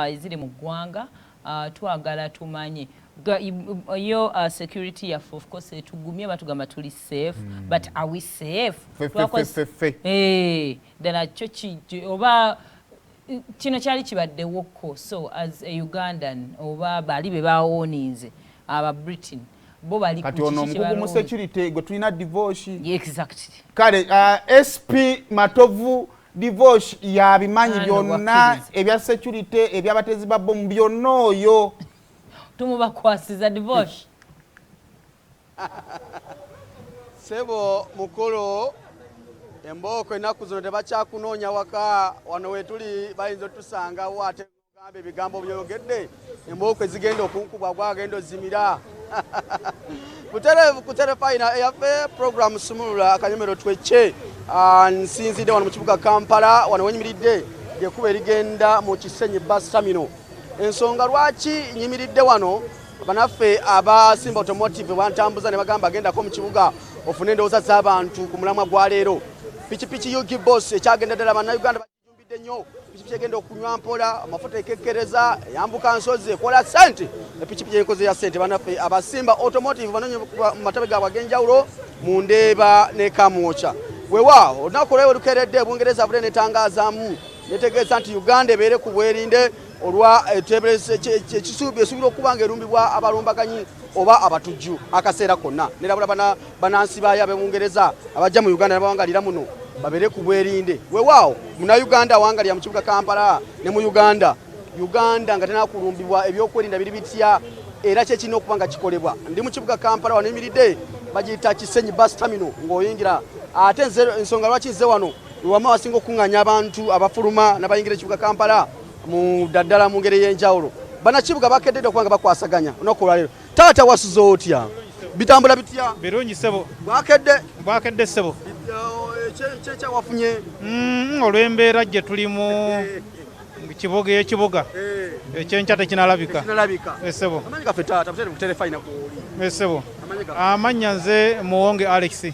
eziri mu ggwanga twagala tumanye yo security yaffe of course etugumye batugamba tuli safe but are we safe ddala kyo oba kino kyali kibaddewoko so as a Ugandan oba bali be bawooninze aba Britain bo bali kati ono omukugu mu security gwe tulina divorce exactly kale SP Matovu divorce yabimanyi byonna ebya security ebyabatezi ba bomb byonna oyo tumubakwasiza divorce sebo mukolo emboko enaku zino tebakyakunoonya waka wano wetuli bayinza otusanga wate gambe ebigambo byogedde emboko ezigenda okunkubwa gwagenda ozimira kutere fayina eyaffe program sumulula akanyomero twecce nsinzidde wano mu kibuga Kampala wano wenyimiridde lyekuba erigenda mu Kisenyi bus terminal. Ensonga lwaki nyimiridde wano banaffe abasimba automotive bantambuza ne bagamba agendako mu kibuga ofune endowooza z'abantu ku mulamwa gwa leero. Pikipiki Yugi Boss ekyagenda ddala bannayuganda bakijumbidde nnyo. Pikipiki egenda okunywa mpola amafuta ekekkereza yambuka nsozi ekola ssente. Pikipiki enkoze ya ssente banaffe abasimba automotive banonye mu matabe gaabwe ag'enjawulo mu Ndeeba ne Kamwocha. Weewaawo olunaku olwo lukeeredde Bungereza bule netangazaamu netegeeza nti Uganda ebeere ku bwerinde olwa ekisuubi esuubira okuba ng'erumbibwa abalumbaganyi oba abatujju akaseera konna nerabula banansi baayo ab'Ebungereza abajja mu Uganda nabawangalira muno babeere ku bwerinde. Weewaawo Munnayuganda awangalira mu kibuga Kampala ne mu Uganda nga tenakulumbibwa ebyokwerinda biri bitya era kyekirina okuba nga kikolebwa. Ndi mu kibuga Kampala wano yimiridde bagiyita Kisenyi bus terminal ng'oyingira ate ensonga lwaki nze wano wama wasinga okuŋŋanya abantu abafuluma n'abayingira ekibuga Kampala mu daddala mu ngeri y'enjawulo bannakibuga bakeddedde okuba nga bakwasaganya olunaku olwaleero. Taata wasuza otya bitambula bitya? Birungi ssebo. Bwakedde ssebo. Kyekyawafunye olw'embeera gye tulimu kibuga ekibuga ekyenkya tekinalabika ssebo. Amanyi gaffe taata butere butere fayina kwoli ssebo. Amannya nze Muwonge Alex.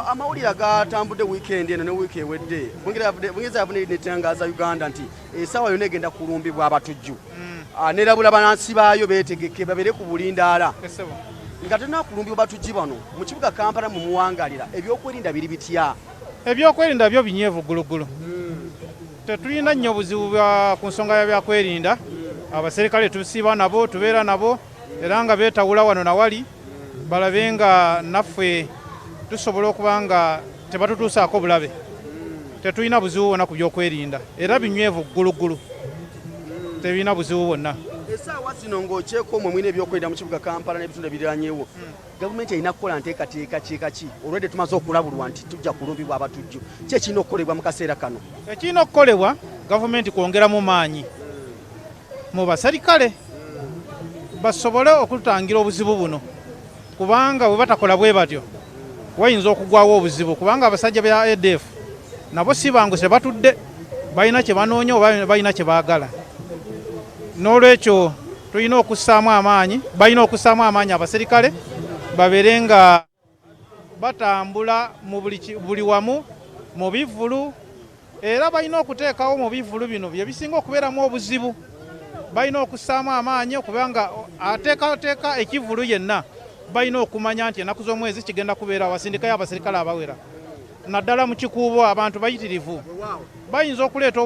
Amawulire agatambudde weekend eno ne wiiki ewedde Bungereza yavune netangaza Uganda nti essaawa yonna egenda kulumbibwa abatujju nerabula banansi baayo beetegeke babeere ku bulindaala nga tena kulumbibwa batujju bano mu kibuga Kampala mu muwangalira ebyokwerinda biri bitya? Ebyokwerinda byo binyeevu gulugulu tetulina nnyo buzibu ku nsonga ya byakwerinda. Abaserikale tusiiba nabo tubeera nabo era nga beetawula wano nawali balabe nga naffe tusobola okuba nga tebatutuusaako bulabe. Tetulina buzibu bwonna ku byokwerinda era binywevu gulugulu tebirina buzibu bwonna. Essaawa zino ng'okyeko omwe mwina ebyokwerinda mu kibuga Kampala n'ebitundu ebiranyeewo gavumenti erina kukola nteekateeka ki olwedde tumaze okulabulwa nti tujja kulumbibwa abatujju ki ekirina okukolebwa mu kaseera kano? Ekirina okukolebwa gavumenti kwongeramu maanyi mu baserikale basobole okututangira obuzibu buno kubanga bwe batakola bwe batyo wayinza okugwawo obuzibu kubanga abasajja bya ADF nabo si bangu se batudde balina kye banoonya oba balina kye baagala. N'olwekyo tulina okussaamu amaanyi balina okussaamu amaanyi abaserikale babeere nga batambula mu buli wamu mu bivvulu era balina okuteekawo mu bivvulu bino bye bisinga okubeeramu obuzibu. Balina okussaamu amaanyi okuba nga ateekateeka ekivvulu yenna balina okumanya nti ennaku z'omwezi kigenda kubeera wasindikayo abaserikale abawera naddala mu kikuubo abantu bayitirivu bayinza okuleeta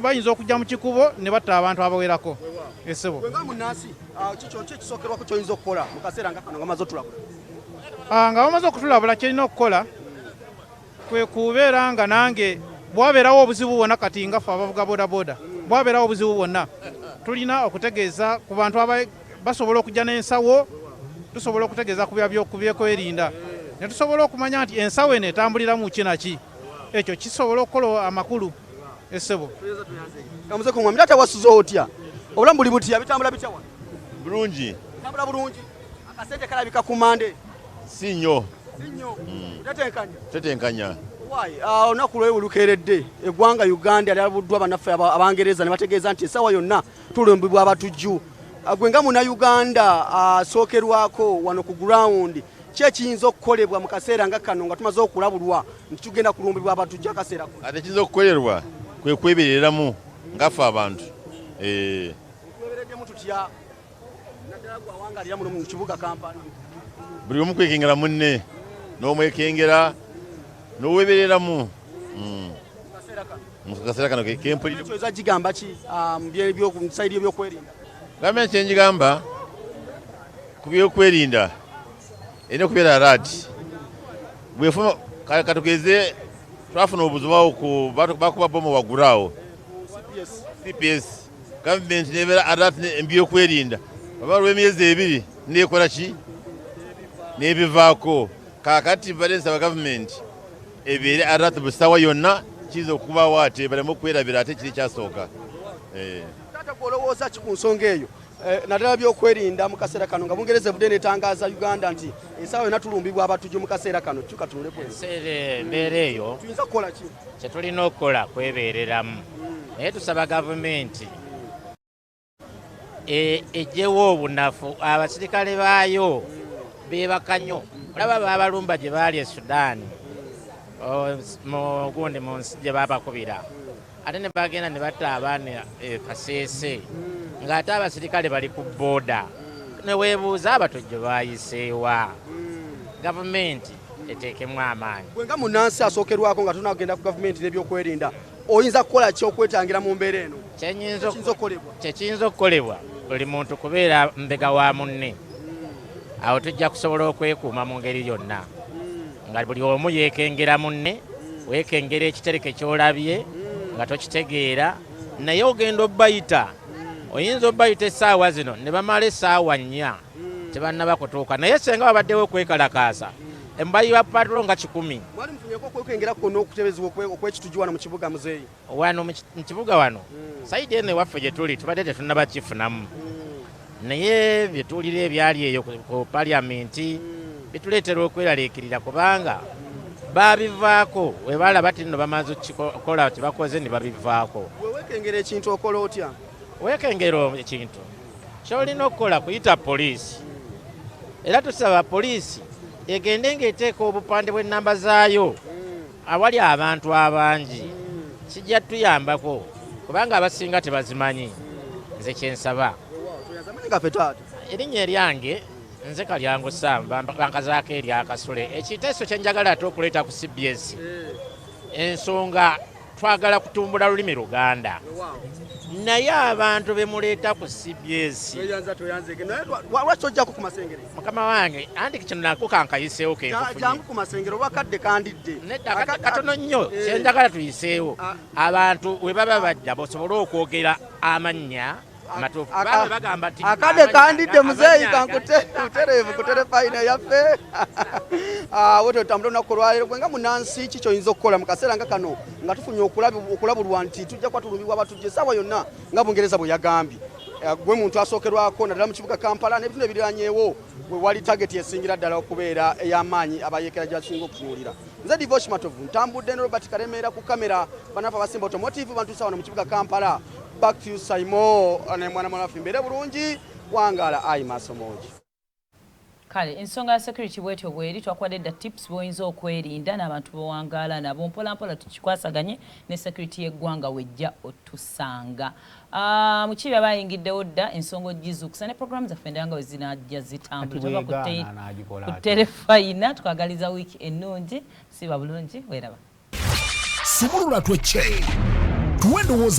bayinza okujja mu kikuubo ne batta abantu abawerako. Essebo nga bamaze okutulabula kyerina okukola kwe kubeera nga nange bwabeerawo obuzibu bwonna kati nga ffe abavuga bodaboda bwabeerawo obuzibu bwonna tulina okutegeeza ku bantu basobola okujja n'ensawo tusobola okutegeeza ku byokwerinda ne tusobola okumanya nti ensawo eno etambuliramu kinaki ekyo kisobola okukola amakulu. Essebo Taata wasuza otya obulamu buli butya bitambula bitya wano? Bulungi. Bitambula bulungi akasente kalabika ku mande Si nnyo. Tetenkanya. Olunaku lwe lukeeredde eggwanga Uganda lyalabuddwa bannaffe Abangereza ne bategeeza nti essaawa yonna tulumbibwa abatujju. Gwe nga Munnayuganda asookerwako wano ku ground ki ekiyinza okukolebwa mu kaseera nga kano nga tumaze okulabulwa nti tugenda kulumbibwa abatujju akaseera? Ate ekiyinza okukolerwa kwe kwebereramu ngaffe abantu Twebereddemu tutya naddala gwe awangalira muno mu kibuga Kampala. Buli omu kwekengera munne n'omwekengera n'owebereramu mu kaseera kano kempulira. Ekyoza gigamba ki mu sayidi y'ebyokwerinda? Gavumenti kyengigamba ku byokwerinda erina okubeera alert. Bwefuna katugeze twafuna obuzibu bakuba bomu waggulu awo CPS. Gavumenti nebeera alert mu byokwerinda. Baba lw'emyezi ebiri nekola ki nebivaako. Kaakati balensa gavumenti ebeere alert buli ssaawa yonna kiza okubaawo ate baleme okwerabira ate kiri kyasooka. Taata gw'olowooza ki ku nsonga eyo naddala byokwerinda mu kaseera kano nga Bungereza evudde n'etangaza Uganda nti ensaawa yonna tulumbibwa abatujju mu kaseera kano kyuka tunuleko embeera eyo tuyinza kukola ki? kye tulina okukola kwebeereramu naye tusaba gavumenti ejjewo obunafu abasirikale baayo beebaka nnyo. Olaba baabalumba gye baali e Sudaani gundi mu nsi gye baabakubira ate ne bagenda ne batta abaana Kaseese ng'ate abasirikale bali ku booda ne weebuuza abatujju baayiseewa. Gavumenti eteekemu amaanyi. Gwe nga munnansi asookerwako nga tunagenda ku gavumenti n'ebyokwerinda oyinza kukola ki okwetangira mu mbeera eno? Kyekiyinza okukolebwa buli muntu kubeera mbega wa munne. Awo tujja kusobola okwekuuma mu ngeri yonna nga buli omu yeekengera munne, weekengera ekitereke ky'olabye nga tokitegeera naye ogenda obbayita. Oyinza obbayita essaawa zino ne bamala essaawa 4 tebannaba kutuuka naye senga babaddewo okwekalakaasa embayiwa patro nga 10. Mwali mufunyeko okwekengera kuno okutebezebwa okw'ekitujju wano mu kibuga Muzeeyi? Wano mu kibuga wano sayidi eno ewaffe gye tuli tubadde tetunnaba kifunamu naye bye tuwulira ebyali eyo ku paliamenti bituleetera okweraliikirira kubanga babivaako we balaba ti nno bamaze okukola kye bakoze ne babivaako. Weekengera ekintu okola otya? Weekengera ekintu ky'olina okukola kuyita poliisi era tusaba poliisi egende ng'eteeka obupande bw'ennamba zaayo awali abantu abangi kijja tuyambako kubanga abasinga tebazimanyi. Nze kyensaba erinnya eryange nze Kalyango Samba bankazaako eryakasule. Ekiteeso kye njagala ate okuleeta ku CBS ensonga twagala kutumbula lulimi Luganda naye abantu bemuleeta ku CBS lwaki ojjako ku Masengere? Mukama wange anti kino nako kankayiseewo jangu ku Masengere oba kadde kandidde nedda katono nnyo kyenjagala tuyiseewo abantu we baba bajja basobole okwogera amannya amatuufu. Bagamba nti akade kandidde Muzeeyi kankutereevu kutere fayina yaffe wote otambula olunaku olwaleero. Gwe nga munnansi ki ky'oyinza okukola mu kaseera nga kano nga tufunye okulabulwa nti tujja kuba tulumbibwa abatujju essaawa yonna nga Bungereza bwe yagambye? Gwe muntu asookerwako naddala mu kibuga Kampala n'ebitundu ebiranyeewo we wali tageti esingira ddala okubeera ey'amaanyi abayeekera gy'asinga okutunuulira. Nze Divosh Matovu ntambudde ne Robert Karemeera ku kamera banafu abasimba automotive bantuusa wano mu kibuga Kampala. Back to you Saimo ne mwana waffe mbeere bulungi wangala ayi maaso moji. Kale ensonga ya security bwetyo bweri twakuwadde dda tips bw'oyinza okwerinda n'abantu bowangaala nabo mpolampola tukikwasaganye ne security y'eggwanga wejja otusanga. Mukibi abayingiddewo dda ensonga ogizuukusa ne programu zaffe endanga we zinajja zitambula ku terefayina twagaliza wiiki ennungi siba bulungi weeraba. Sumulula twecce tuwe ndowooza